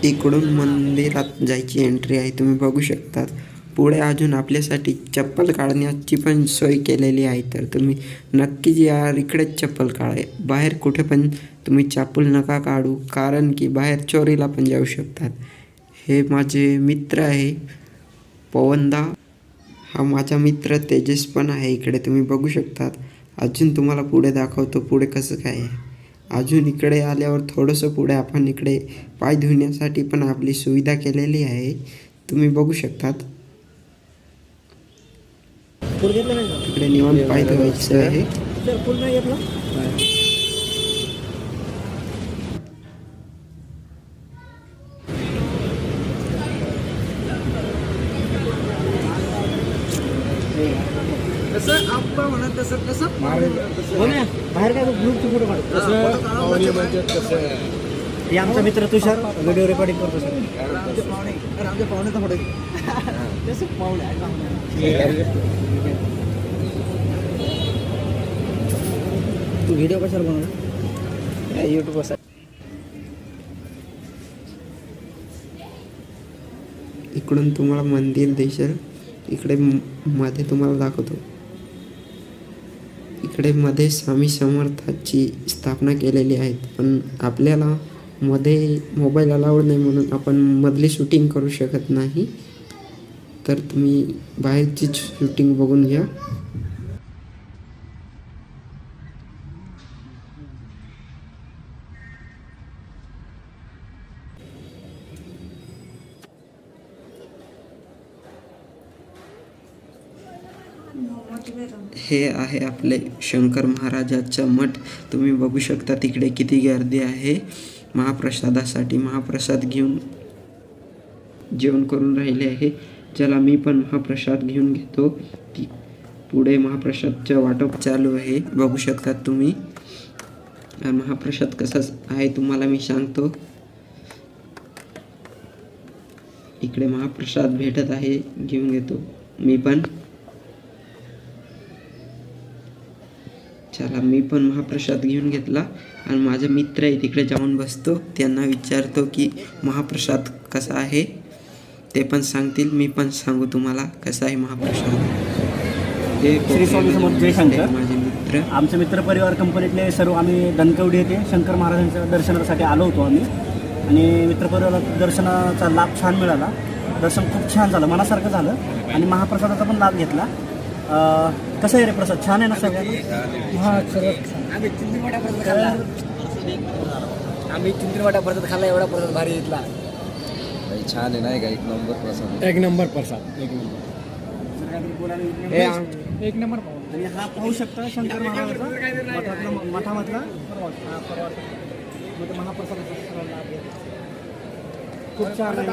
इकडून मंदिरात जायची एंट्री आहे, तुम्ही बघू शकतात. पुढे अजून आपल्यासाठी चप्पल काढण्याची पण सोय केलेली आहे, तर तुम्ही नक्कीच या, इकडेच चप्पल काढा. बाहेर कुठे पण तुम्ही चप्पल नका काढू, कारण की बाहेर चोरीला पण जाऊ शकतात. हे माझे मित्र आहे पवनदा, हा माझा मित्र तेजस पण आहे. इकडे तुम्ही बघू शकतात. अजून तुम्हाला पुढे दाखवतो पुढे कसं काय आहे. अजून इकडे आल्यावर थोडंसं पुढे आपण इकडे पाय धुण्यासाठी पण आपली सुविधा केलेली आहे, तुम्ही बघू शकतात. इकडे निवांत पाय धुवायचं आहे. बाहेर काय ग्रुपचे फोटो काढतो. हे आमचा मित्र तुषार व्हिडिओ रेकॉर्डिंग करतो सर. आमच्या पाहुण्याचा फोटो तू व्हिडिओ कशाला बनवला यूट्यूबवर. इकडून तुम्हाला मंदिर दिसेल. इकडे मध्ये तुम्हाला दाखवतो. इकडे मध्ये स्वामी समर्थाची स्थापना केलेली आहे, पण आपल्याला मध्ये मोबाईल अलाउड नाही म्हणून आपण मधली शूटिंग करू शकत नाही, तर तुम्ही बाहेरची शूटिंग बघून घ्या. हे आहे आपले शंकर महाराजाचा मठ. तुम्ही बघू शकता तिकडे किती गर्दी आहे महाप्रसादासाठी. महाप्रसाद घेऊन जेवण करून राहिले आहे. चला मी पण महाप्रसाद घेऊन घेतो. पुढे महाप्रसादचं वाटप चालू आहे, बघू शकतात तुम्ही. महाप्रसाद कसा आहे तुम्हाला मी सांगतो. इकडे महाप्रसाद भेटत आहे, घेऊन घेतो मी पण. चला मी पण महाप्रसाद घेऊन घेतला आणि माझा मित्र आहे तिकडे जाऊन बसतो. त्यांना विचारतो की महाप्रसाद कसा आहे, ते पण सांगतील. मी पण सांगू तुम्हाला कसा आहे महाप्रसाद. हे श्री स्वामी समर्थ जय शंकर. माझे मित्र, आमचे मित्र परिवार कंपनीतले सर्व आम्ही धनकवडी येथे शंकर महाराजांच्या दर्शनासाठी आलो होतो आम्ही. आणि मित्रपरिवाराला दर्शनाचा लाभ छान मिळाला. दर्शन खूप छान झालं, मनासारखं झालं. आणि महाप्रसादाचा पण लाभ घेतला. कसं आहे रे प्रसाद, छान आहे ना सगळ्यांना? हां सर्व. आम्ही चिंचणवाडा प्रसाद खाल्ला, एवढा प्रसाद भारी घेतला. छान आहे नाही का, एक नंबर प्रसाद. एक नंबर प्रसाद, एक नंबर. एक नंबर. आणि हा पाहू शकता शंकर महाराजाचा मठामधला महाप्रसादाचा लाभ घेतला. खूप छान आहे.